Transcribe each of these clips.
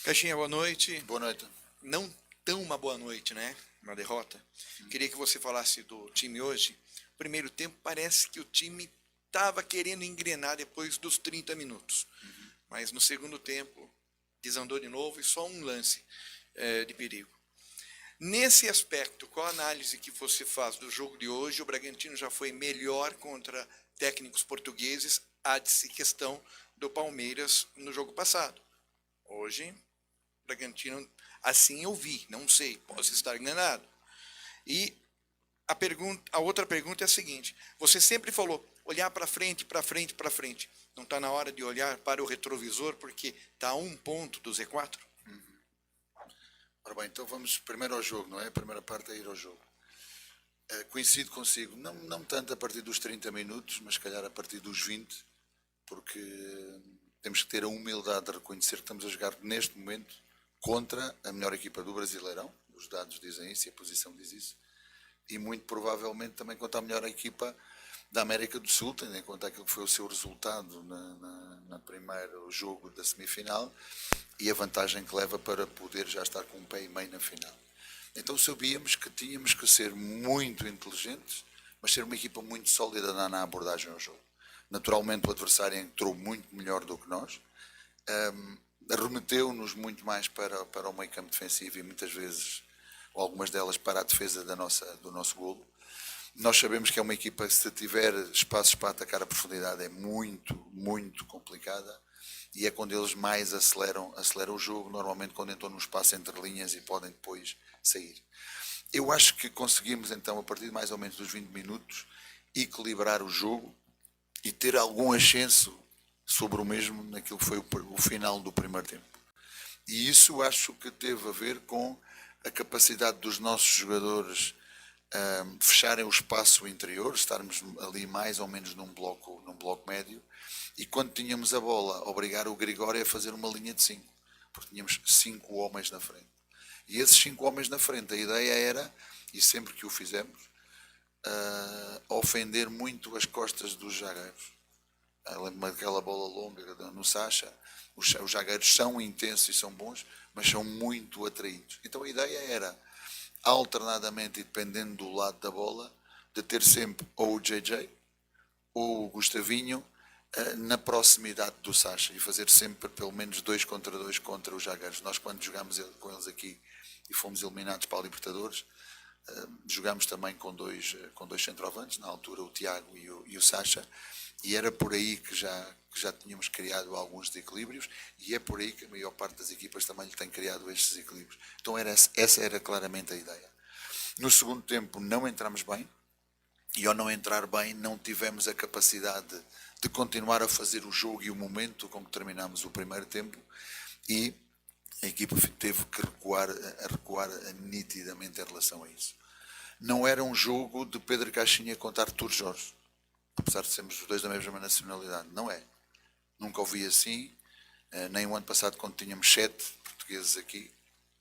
Caixinha, boa noite. Boa noite. Não tão uma boa noite, né? Uma derrota. Queria que você falasse do time hoje. Primeiro tempo, parece que o time estava querendo engrenar depois dos 30 minutos. Mas no segundo tempo, desandou de novo e só um lance de perigo. Nesse aspecto, qual a análise que você faz do jogo de hoje? O Bragantino já foi melhor contra técnicos portugueses, há-se questão do Palmeiras no jogo passado. Hoje, Bragantino, assim eu vi, não sei, posso estar enganado. E a outra pergunta é a seguinte: você sempre falou olhar para frente, para frente, para frente. Não está na hora de olhar para o retrovisor porque está a um ponto do Z4? Ora bem, então vamos primeiro ao jogo, não é? A primeira parte é ir ao jogo. Coincido consigo, não tanto a partir dos 30 minutos, mas se calhar a partir dos 20, porque temos que ter a humildade de reconhecer que estamos a jogar neste momento contra a melhor equipa do Brasileirão, os dados dizem isso e a posição diz isso, e muito provavelmente também contra a melhor equipa da América do Sul, tendo em conta aquilo que foi o seu resultado na primeiro jogo da semifinal e a vantagem que leva para poder já estar com um pé e meio na final. Então sabíamos que tínhamos que ser muito inteligentes, mas ser uma equipa muito sólida na abordagem ao jogo. Naturalmente o adversário entrou muito melhor do que nós, remeteu-nos muito mais para o meio campo defensivo e muitas vezes, ou algumas delas, para a defesa do nosso golo. Nós sabemos que é uma equipa que, se tiver espaços para atacar a profundidade, é muito, muito complicada e é quando eles mais aceleram o jogo, normalmente quando entram no espaço entre linhas e podem depois sair. Eu acho que conseguimos então, a partir de mais ou menos dos 20 minutos, equilibrar o jogo e ter algum ascenso sobre o mesmo naquilo que foi o final do primeiro tempo. E isso acho que teve a ver com a capacidade dos nossos jogadores fecharem o espaço interior, estarmos ali mais ou menos num bloco médio, e quando tínhamos a bola, obrigar o Gregório a fazer uma linha de 5, porque tínhamos 5 homens na frente. E esses 5 homens na frente, a ideia era, e sempre que o fizemos, ofender muito as costas dos zagueiros. Lembro-me daquela bola longa no Sacha. Os zagueiros são intensos e são bons, mas são muito atraídos. Então a ideia era, alternadamente e dependendo do lado da bola, de ter sempre ou o JJ ou o Gustavinho na proximidade do Sacha e fazer sempre pelo menos 2 contra 2 contra os zagueiros. Nós, quando jogámos com eles aqui e fomos eliminados para a Libertadores, jogámos também com dois centroavantes, na altura o Tiago e o Sacha, e era por aí que já tínhamos criado alguns desequilíbrios, e é por aí que a maior parte das equipas também lhe tem criado estes desequilíbrios. Então essa era claramente a ideia. No segundo tempo não entramos bem, e ao não entrar bem não tivemos a capacidade de continuar a fazer o jogo e o momento com que terminámos o primeiro tempo, e a equipa teve que recuar nitidamente em relação a isso. Não era um jogo de Pedro Caixinha contra Artur Jorge, apesar de sermos os dois da mesma nacionalidade. Não é. Nunca ouvi assim, nem o ano passado quando tínhamos 7 portugueses aqui,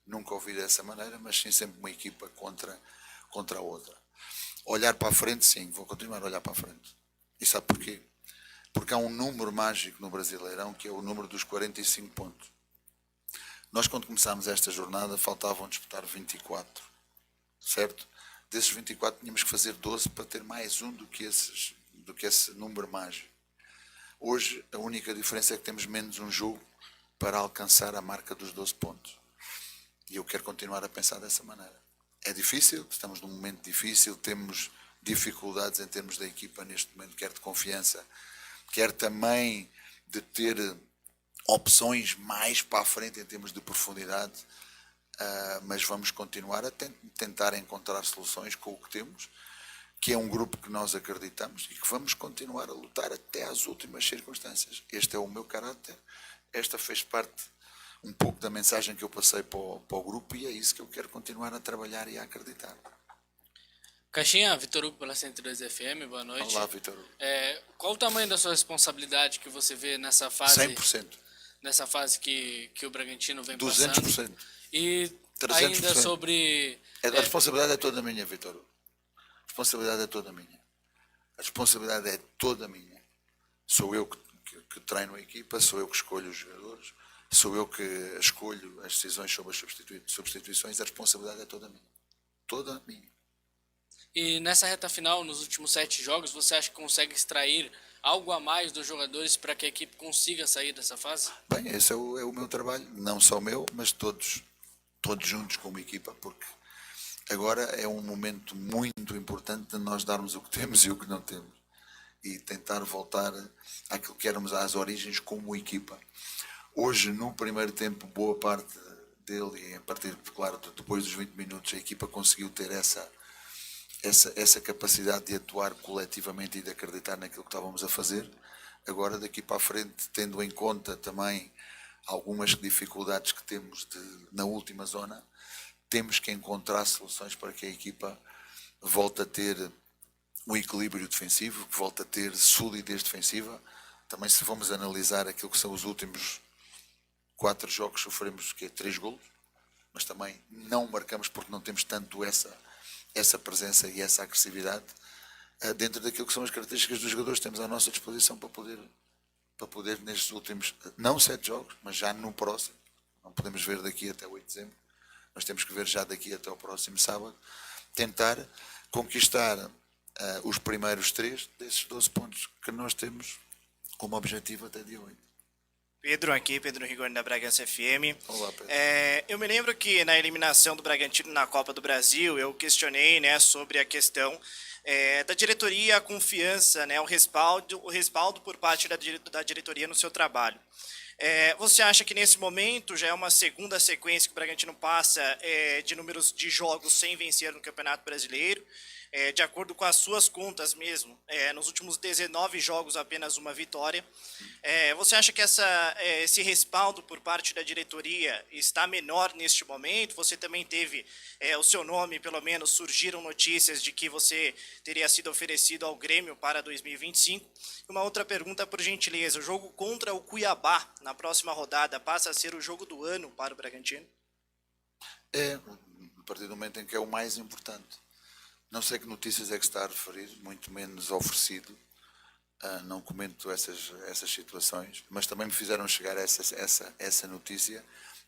nunca ouvi dessa maneira, mas sim sempre uma equipa contra a outra. Olhar para a frente, sim, vou continuar a olhar para a frente. E sabe porquê? Porque há um número mágico no Brasileirão, que é o número dos 45 pontos. Nós, quando começámos esta jornada, faltavam disputar 24, certo? Desses 24 tínhamos que fazer 12 para ter mais um do que esse número mágico. Hoje a única diferença é que temos menos um jogo para alcançar a marca dos 12 pontos. E eu quero continuar a pensar dessa maneira. É difícil, estamos num momento difícil, temos dificuldades em termos da equipa neste momento, quer de confiança, quer também de ter opções mais para a frente em termos de profundidade, mas vamos continuar a tentar encontrar soluções com o que temos, que é um grupo que nós acreditamos e que vamos continuar a lutar até às últimas circunstâncias. Este é o meu caráter, esta fez parte um pouco da mensagem que eu passei para o grupo, e é isso que eu quero continuar a trabalhar e a acreditar. Caixinha, Vitor Hugo pela 102 FM, boa noite. Olá, Vitor Hugo. Qual o tamanho da sua responsabilidade que você vê nessa fase? 100%. Nessa fase que o Bragantino vem 200%. passando? E 300%. ainda sobre... A responsabilidade é toda minha, Vitor Hugo. A responsabilidade é toda minha. A responsabilidade é toda minha. Sou eu que treino a equipa, sou eu que escolho os jogadores, sou eu que escolho as decisões sobre as substituições, a responsabilidade é toda minha. Toda minha. E nessa reta final, nos últimos 7 jogos, você acha que consegue extrair algo a mais dos jogadores para que a equipe consiga sair dessa fase? Bem, esse é o meu trabalho, não só meu, mas todos juntos como equipa, porque agora é um momento muito importante de nós darmos o que temos e o que não temos. E tentar voltar àquilo que éramos às origens como equipa. Hoje, no primeiro tempo, boa parte dele, e a partir, claro, depois dos 20 minutos, a equipa conseguiu ter essa capacidade de atuar coletivamente e de acreditar naquilo que estávamos a fazer. Agora, daqui para a frente, tendo em conta também algumas dificuldades que temos na última zona, temos que encontrar soluções para que a equipa volte a ter um equilíbrio defensivo, que volte a ter solidez defensiva. Também, se vamos analisar aquilo que são os últimos 4 jogos, sofremos 3 golos, mas também não marcamos porque não temos tanto essa presença e essa agressividade dentro daquilo que são as características dos jogadores que temos à nossa disposição para poder nestes últimos, não 7 jogos, mas já no próximo, não podemos ver daqui até 8 de dezembro, mas temos que ver já daqui até o próximo sábado, tentar conquistar os primeiros 3 desses 12 pontos que nós temos como objetivo até dia 8. Pedro aqui, Pedro Rigoni da Bragança FM. Olá, Pedro. Eu me lembro que na eliminação do Bragantino na Copa do Brasil, eu questionei, né, sobre a questão da diretoria, a confiança, né, o respaldo por parte da diretoria no seu trabalho. Você acha que nesse momento já é uma segunda sequência que o Bragantino passa de números de jogos sem vencer no Campeonato Brasileiro? De acordo com as suas contas mesmo, nos últimos 19 jogos apenas uma vitória. Você acha que esse respaldo por parte da diretoria está menor neste momento? Você também teve o seu nome, pelo menos surgiram notícias de que você teria sido oferecido ao Grêmio para 2025. Uma outra pergunta, por gentileza: o jogo contra o Cuiabá na próxima rodada passa a ser o jogo do ano para o Bragantino? A partir do momento em que é o mais importante. Não sei que notícias é que está a referir, muito menos oferecido. Não comento essas situações, mas também me fizeram chegar essa notícia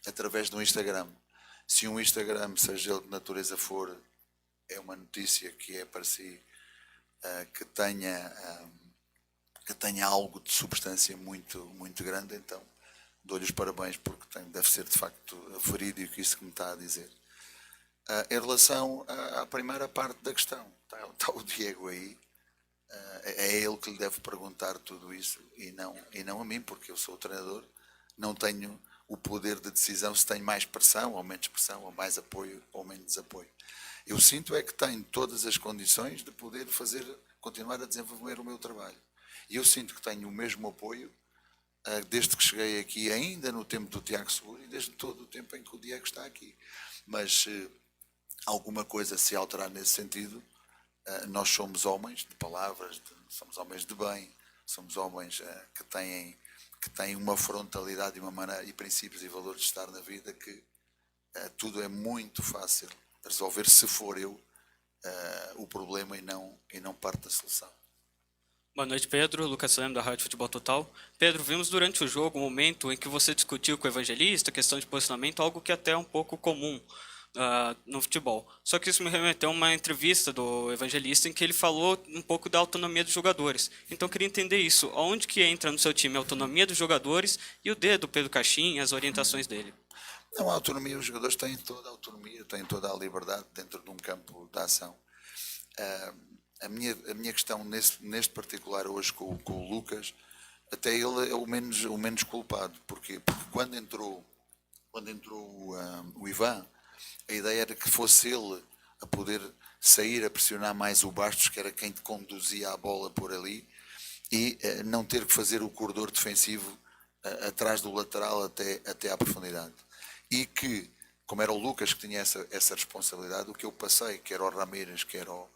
através do Instagram. Se um Instagram, seja ele de natureza for, é uma notícia que é para si, que tenha algo de substância muito, muito grande, então dou-lhe os parabéns, porque deve ser de facto verídico isso que me está a dizer. Em relação à primeira parte da questão, está o Diego aí, é ele que lhe deve perguntar tudo isso e não a mim, porque eu sou o treinador, não tenho o poder de decisão se tenho mais pressão ou menos pressão, ou mais apoio ou menos apoio. Eu sinto é que tenho todas as condições de poder continuar a desenvolver o meu trabalho. E eu sinto que tenho o mesmo apoio desde que cheguei aqui, ainda no tempo do Tiago Seguro e desde todo o tempo em que o Diego está aqui. Mas alguma coisa se alterar nesse sentido, nós somos homens de palavras, somos homens de bem, somos homens que têm uma frontalidade e uma maneira e princípios e valores de estar na vida que tudo é muito fácil de resolver se for eu o problema e não parte da solução. Boa noite, Pedro. Lucas Leme, da Rádio Futebol Total. Pedro, vimos durante o jogo um momento em que você discutiu com o Evangelista questão de posicionamento, algo que até é um pouco comum no futebol. Só que isso me remeteu a uma entrevista do Evangelista em que ele falou um pouco da autonomia dos jogadores. Então eu queria entender isso. Onde que entra no seu time a autonomia dos jogadores e o do Pedro Caixinha, as orientações dele? Não, a autonomia, os jogadores têm toda a autonomia, têm toda a liberdade dentro de um campo de ação. A minha questão neste particular hoje com o Lucas, até ele é o menos culpado. Porquê? Porque quando entrou o Ivan, a ideia era que fosse ele a poder sair a pressionar mais o Bastos, que era quem conduzia a bola por ali, e não ter que fazer o corredor defensivo atrás do lateral até à profundidade. E que, como era o Lucas que tinha essa responsabilidade, o que eu passei, que era o Ramírez, que era o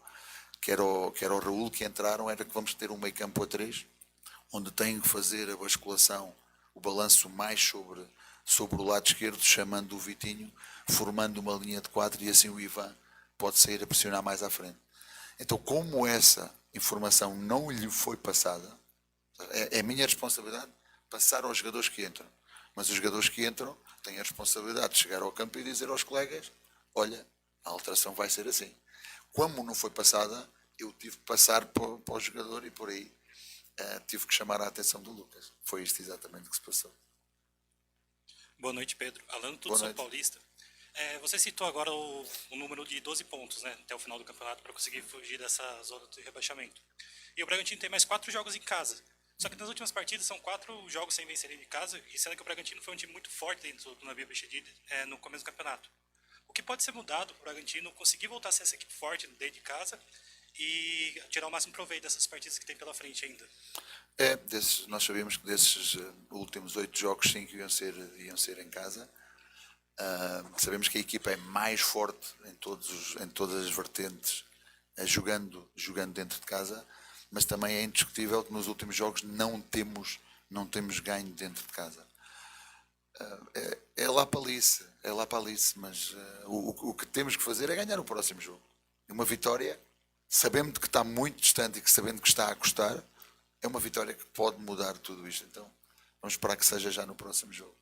Raul, que entraram, era que vamos ter um meio campo a 3, onde tem que fazer a basculação, o balanço mais sobre o lado esquerdo, chamando o Vitinho, formando uma linha de 4, e assim o Ivan pode sair a pressionar mais à frente. Então, como essa informação não lhe foi passada, é minha responsabilidade passar aos jogadores que entram. Mas os jogadores que entram têm a responsabilidade de chegar ao campo e dizer aos colegas: olha, a alteração vai ser assim. Como não foi passada, eu tive que passar para o jogador e por aí tive que chamar a atenção do Lucas. Foi isto exatamente que se passou. Boa noite, Pedro. Alano, tudo Boa São noite. Paulista. Você citou agora o número de 12 pontos, né, até o final do campeonato para conseguir fugir dessa zona de rebaixamento. E o Bragantino tem mais 4 jogos em casa. Só que nas últimas partidas são 4 jogos sem vencer em casa, e sendo que o Bragantino foi um time muito forte dentro do Nabil Bichedid no começo do campeonato. O que pode ser mudado para o Bragantino conseguir voltar a ser essa equipe forte dentro de casa e tirar o máximo proveito dessas partidas que tem pela frente ainda? Nós sabíamos que desses últimos 8 jogos, 5 iam ser em casa. Sabemos que a equipa é mais forte em todas as vertentes, jogando dentro de casa, mas também é indiscutível que nos últimos jogos não temos ganho dentro de casa. É lá para Alice, mas o que temos que fazer é ganhar o próximo jogo. Uma vitória, sabendo que está muito distante e que sabendo que está a custar, é uma vitória que pode mudar tudo isto. Então, vamos esperar que seja já no próximo jogo.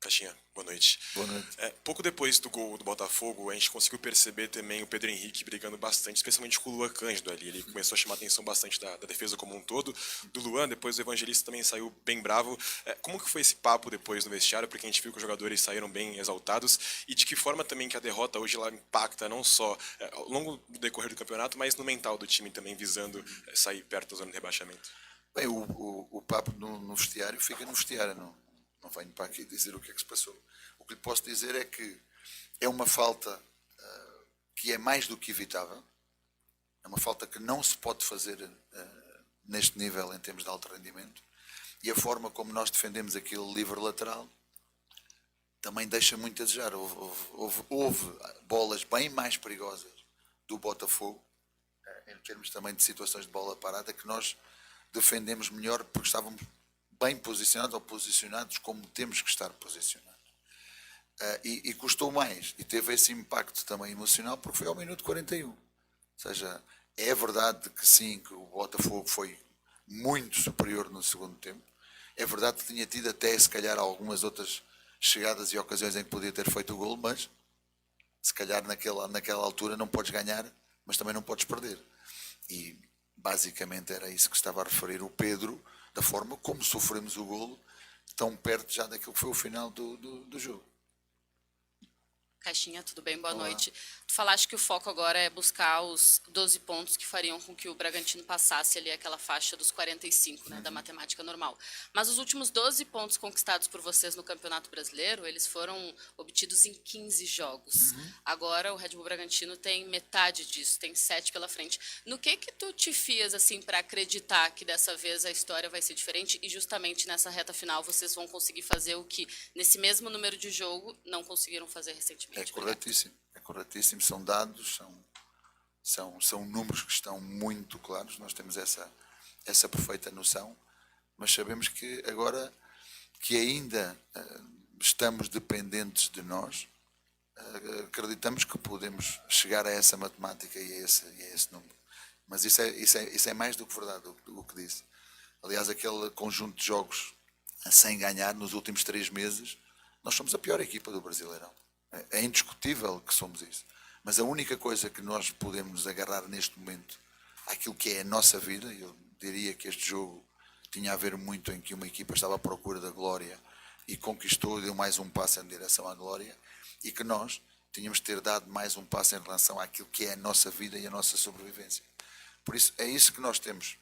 Caixinha, boa noite. Boa noite. Pouco depois do gol do Botafogo, a gente conseguiu perceber também o Pedro Henrique brigando bastante, especialmente com o Luan Cândido ali. Ele começou a chamar a atenção bastante da defesa como um todo. Do Luan, depois o Evangelista também saiu bem bravo. Como que foi esse papo depois no vestiário? Porque a gente viu que os jogadores saíram bem exaltados. E de que forma também que a derrota hoje ela impacta não só ao longo do decorrer do campeonato, mas no mental do time também, visando sair perto da zona de rebaixamento? Bem, o papo no vestiário fica no vestiário, não venho para aqui dizer o que é que se passou. O que lhe posso dizer é que é uma falta que é mais do que evitável, é uma falta que não se pode fazer neste nível em termos de alto rendimento, e a forma como nós defendemos aquele livre lateral também deixa muito a desejar. Houve bolas bem mais perigosas do Botafogo, em termos também de situações de bola parada, que nós defendemos melhor porque estávamos bem posicionados ou posicionados como temos que estar posicionados. E custou mais, e teve esse impacto também emocional, porque foi ao minuto 41. Ou seja, é verdade que sim, que o Botafogo foi muito superior no segundo tempo. É verdade que tinha tido até, se calhar, algumas outras chegadas e ocasiões em que podia ter feito o golo, mas se calhar naquela altura não podes ganhar, mas também não podes perder. E basicamente era isso que estava a referir o Pedro, da forma como sofremos o golo, tão perto já daquilo que foi o final do jogo. Caixinha, tudo bem? Boa Olá. noite. Tu falaste que o foco agora é buscar os 12 pontos que fariam com que o Bragantino passasse ali aquela faixa dos 45, né, da matemática normal. Mas os últimos 12 pontos conquistados por vocês no Campeonato Brasileiro, eles foram obtidos em 15 jogos. Agora o Red Bull Bragantino tem metade disso, tem 7 pela frente. No que tu te fias, assim, para acreditar que dessa vez a história vai ser diferente e justamente nessa reta final vocês vão conseguir fazer o que nesse mesmo número de jogo não conseguiram fazer recentemente? É corretíssimo, são dados, são números que estão muito claros, nós temos essa perfeita noção, mas sabemos que agora que ainda estamos dependentes de nós, acreditamos que podemos chegar a essa matemática e a esse número. Mas isso é mais do que verdade, o que disse. Aliás, aquele conjunto de jogos sem ganhar nos últimos 3 meses, nós somos a pior equipa do Brasileirão. É indiscutível que somos isso. Mas a única coisa que nós podemos agarrar neste momento àquilo que é a nossa vida, eu diria que este jogo tinha a ver muito em que uma equipa estava à procura da glória e conquistou e deu mais um passo em direção à glória, e que nós tínhamos de ter dado mais um passo em relação àquilo que é a nossa vida e a nossa sobrevivência. Por isso, é isso que nós temos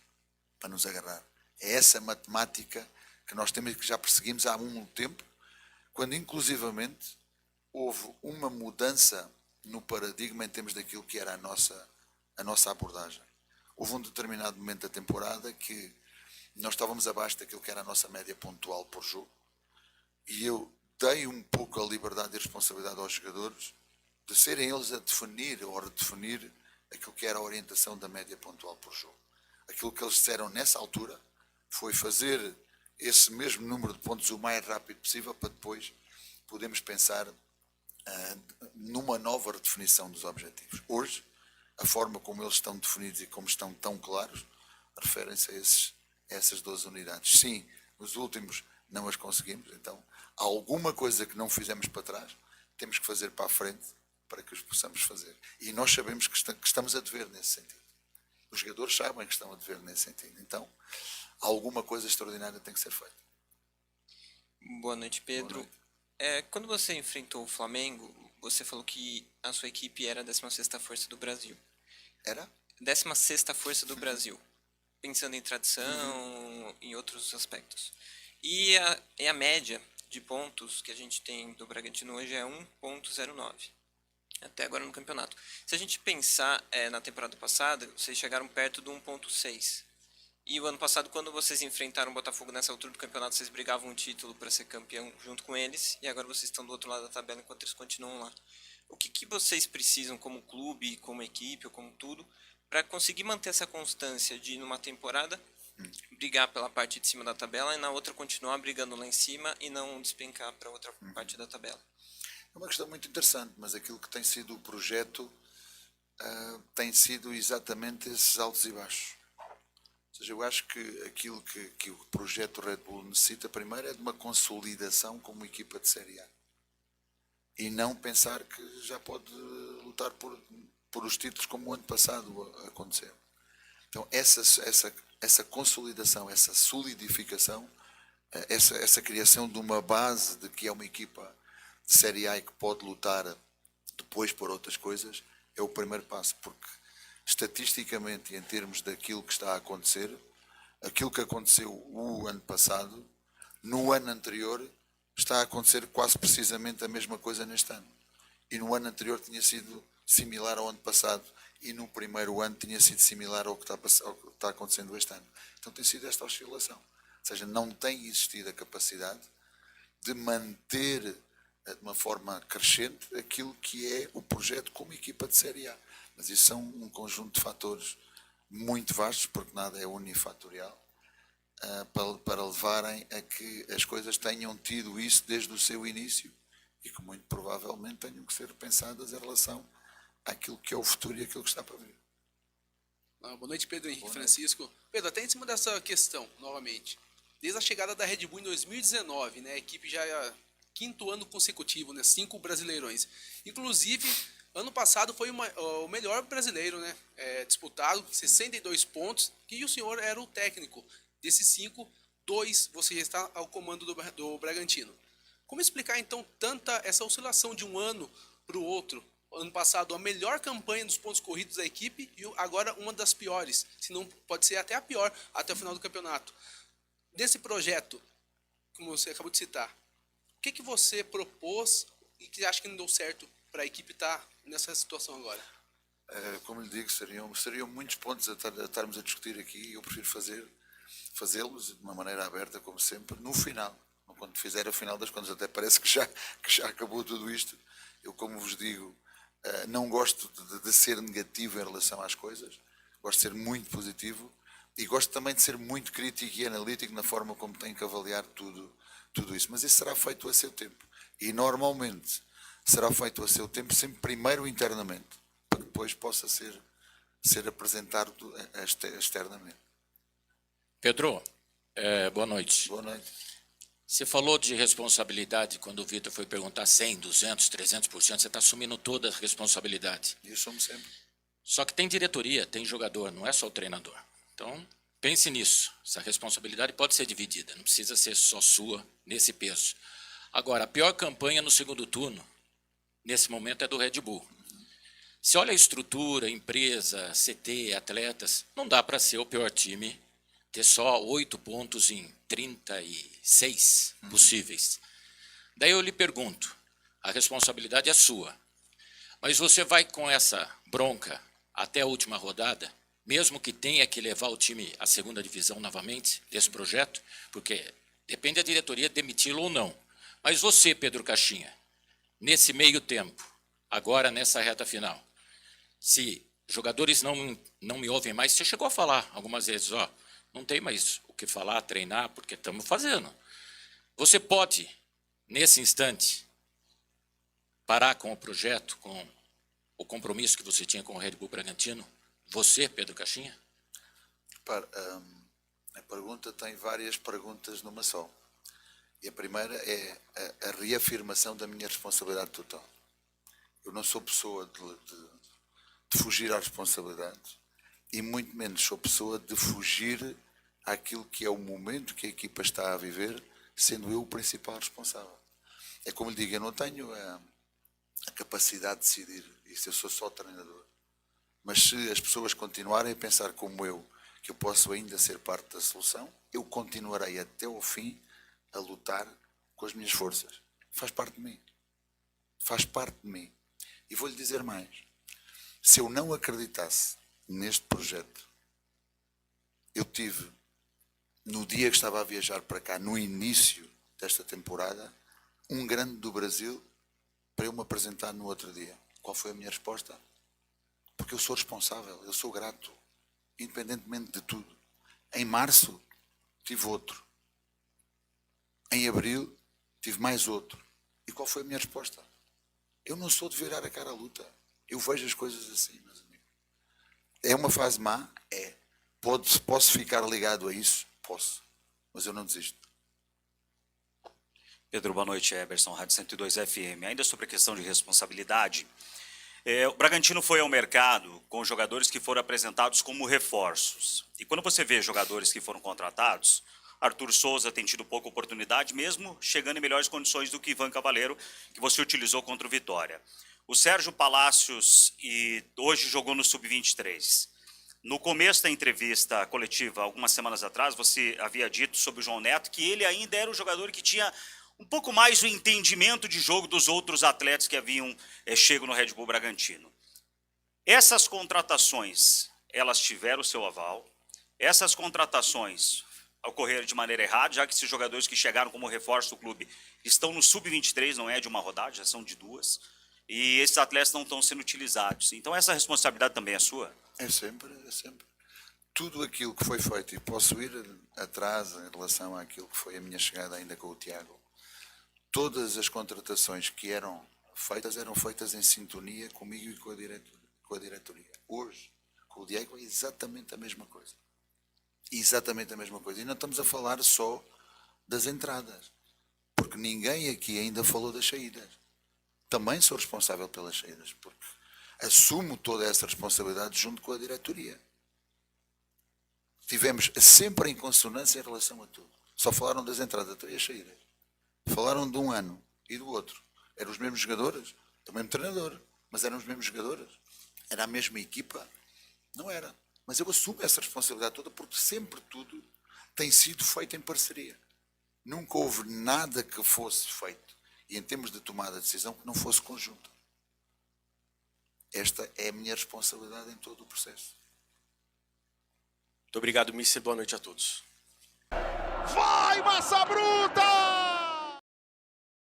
para nos agarrar. É essa matemática que nós temos e que já perseguimos há um tempo, quando inclusivamente houve uma mudança no paradigma em termos daquilo que era a nossa abordagem. Houve um determinado momento da temporada que nós estávamos abaixo daquilo que era a nossa média pontual por jogo, e eu dei um pouco a liberdade e responsabilidade aos jogadores de serem eles a definir ou a redefinir aquilo que era a orientação da média pontual por jogo. Aquilo que eles disseram nessa altura foi fazer esse mesmo número de pontos o mais rápido possível para depois podermos pensar numa nova redefinição dos objetivos. Hoje, a forma como eles estão definidos e como estão tão claros referem-se a essas 12 unidades. Sim, nos últimos não as conseguimos. Então, alguma coisa que não fizemos para trás, temos que fazer para a frente para que os possamos fazer. E nós sabemos que estamos a dever nesse sentido. Os jogadores sabem que estão a dever nesse sentido. Então, alguma coisa extraordinária tem que ser feita. Boa noite, Pedro. Boa noite. Quando você enfrentou o Flamengo, você falou que a sua equipe era a 16ª força do Brasil. Era? 16ª força do Brasil. Pensando em tradição, em outros aspectos. E a média de pontos que a gente tem do Bragantino hoje é 1,09. Até agora no campeonato. Se a gente pensar na temporada passada, vocês chegaram perto do 1,6. E o ano passado, quando vocês enfrentaram o Botafogo nessa altura do campeonato, vocês brigavam um título para ser campeão junto com eles. E agora vocês estão do outro lado da tabela enquanto eles continuam lá. O que vocês precisam como clube, como equipe ou como tudo, para conseguir manter essa constância de, numa temporada, brigar pela parte de cima da tabela e na outra continuar brigando lá em cima e não despencar para outra parte da tabela? É uma questão muito interessante, mas aquilo que tem sido o projeto tem sido exatamente esses altos e baixos. Ou seja, eu acho que aquilo que o projeto Red Bull necessita primeiro é de uma consolidação como equipa de Série A. E não pensar que já pode lutar por os títulos como o ano passado aconteceu. Então, essa consolidação, essa solidificação, essa criação de uma base de que é uma equipa de Série A e que pode lutar depois por outras coisas, é o primeiro passo, porque estatisticamente, em termos daquilo que está a acontecer, aquilo que aconteceu o ano passado, no ano anterior, está a acontecer quase precisamente a mesma coisa neste ano. E no ano anterior tinha sido similar ao ano passado, e no primeiro ano tinha sido similar ao que está acontecendo este ano. Então tem sido esta oscilação. Ou seja, não tem existido a capacidade de manter de uma forma crescente aquilo que é o projeto como equipa de Série A. Mas isso são um conjunto de fatores muito vastos, porque nada é unifatorial, para levarem a que as coisas tenham tido isso desde o seu início e que muito provavelmente tenham que ser pensadas em relação àquilo que é o futuro e àquilo que está para vir. Boa noite, Pedro Henrique Francisco. Pedro, até em cima dessa questão, novamente. Desde a chegada da Red Bull em 2019, né, a equipe já é 5º ano consecutivo, né, 5 brasileirões. Inclusive, ano passado foi o melhor brasileiro, né, disputado, 62 pontos, e o senhor era o técnico. Desses 5, 2 você já está ao comando do Bragantino. Como explicar, então, tanta essa oscilação de um ano para o outro? Ano passado, a melhor campanha dos pontos corridos da equipe e agora uma das piores, se não pode ser até a pior, até o final do campeonato. Desse projeto, como você acabou de citar, o que você propôs e que acha que não deu certo para a equipe estar nessa situação agora? Como lhe digo, seriam muitos pontos a estarmos a discutir aqui e eu prefiro fazê-los de uma maneira aberta, como sempre, no final. Quando fizer a final das contas, até parece que já acabou tudo isto. Eu, como vos digo, não gosto de ser negativo em relação às coisas, gosto de ser muito positivo e gosto também de ser muito crítico e analítico na forma como tenho que avaliar tudo isso. Mas isso será feito a seu tempo. E normalmente será feito a seu tempo sempre primeiro internamente, para que depois possa ser apresentado externamente. Pedro, boa noite. Boa noite. Você falou de responsabilidade quando o Vitor foi perguntar 100, 200, 300%, você está assumindo toda a responsabilidade. Isso somos sempre. Só que tem diretoria, tem jogador, não é só o treinador. Então, pense nisso. Essa responsabilidade pode ser dividida, não precisa ser só sua nesse peso. Agora, a pior campanha no segundo turno, nesse momento, é do Red Bull. Se olha a estrutura, empresa, CT, atletas, não dá para ser o pior time, ter só 8 pontos em 36 possíveis. Daí eu lhe pergunto, a responsabilidade é sua, mas você vai com essa bronca até a última rodada, mesmo que tenha que levar o time à segunda divisão novamente, desse projeto, porque depende da diretoria demiti-lo ou não. Mas você, Pedro Caixinha, nesse meio tempo, agora nessa reta final, se jogadores não me ouvem mais, você chegou a falar algumas vezes, não tem mais o que falar, treinar, porque estamos fazendo. Você pode, nesse instante, parar com o projeto, com o compromisso que você tinha com o Red Bull Bragantino? Você, Pedro Caixinha? A pergunta tem várias perguntas numa só. E a primeira é a reafirmação da minha responsabilidade total. Eu não sou pessoa de fugir às responsabilidades e muito menos sou pessoa de fugir àquilo que é o momento que a equipa está a viver, sendo eu o principal responsável. É como lhe digo, eu não tenho a capacidade de decidir, isso eu sou só treinador. Mas se as pessoas continuarem a pensar como eu, que eu posso ainda ser parte da solução, eu continuarei até ao fim a lutar com as minhas forças. Faz parte de mim. Faz parte de mim. E vou-lhe dizer mais. Se eu não acreditasse neste projeto, eu tive, no dia que estava a viajar para cá, no início desta temporada, um grande do Brasil para eu me apresentar no outro dia. Qual foi a minha resposta? Porque eu sou responsável, eu sou grato, independentemente de tudo. Em março, tive outro. Em abril, tive mais outro. E qual foi a minha resposta? Eu não sou de virar a cara à luta. Eu vejo as coisas assim, meus amigos. É uma fase má? É. Posso ficar ligado a isso? Posso. Mas eu não desisto. Pedro, boa noite. Eberson, Rádio 102 FM. Ainda sobre a questão de responsabilidade, o Bragantino foi ao mercado com jogadores que foram apresentados como reforços. E quando você vê jogadores que foram contratados, Arthur Souza tem tido pouca oportunidade, mesmo chegando em melhores condições do que Ivan Cavaleiro, que você utilizou contra o Vitória. O Sérgio Palácios hoje jogou no Sub-23. No começo da entrevista coletiva, algumas semanas atrás, você havia dito sobre o João Neto que ele ainda era o jogador que tinha um pouco mais o entendimento de jogo dos outros atletas que haviam chego no Red Bull Bragantino. Essas contratações, elas tiveram o seu aval. Essas contratações ocorreram de maneira errada, já que esses jogadores que chegaram como reforço do clube estão no Sub-23, não é de uma rodada, já são de duas. E esses atletas não estão sendo utilizados. Então essa responsabilidade também é sua? É sempre, é sempre. Tudo aquilo que foi feito, e posso ir atrás em relação àquilo que foi a minha chegada ainda com o Tiago, todas as contratações que eram feitas em sintonia comigo e com a diretoria. Hoje, com o Diego, é exatamente a mesma coisa. Exatamente a mesma coisa. E não estamos a falar só das entradas, porque ninguém aqui ainda falou das saídas. Também sou responsável pelas saídas, porque assumo toda essa responsabilidade junto com a diretoria. Tivemos sempre em consonância em relação a tudo. Só falaram das entradas e as saídas. Falaram de um ano e do outro. Eram os mesmos jogadores, o mesmo treinador, mas eram os mesmos jogadores. Era a mesma equipa? Não era. Mas eu assumo essa responsabilidade toda porque sempre tudo tem sido feito em parceria. Nunca houve nada que fosse feito, e em termos de tomada de decisão, que não fosse conjunto. Esta é a minha responsabilidade em todo o processo. Muito obrigado, Mister. Boa noite a todos.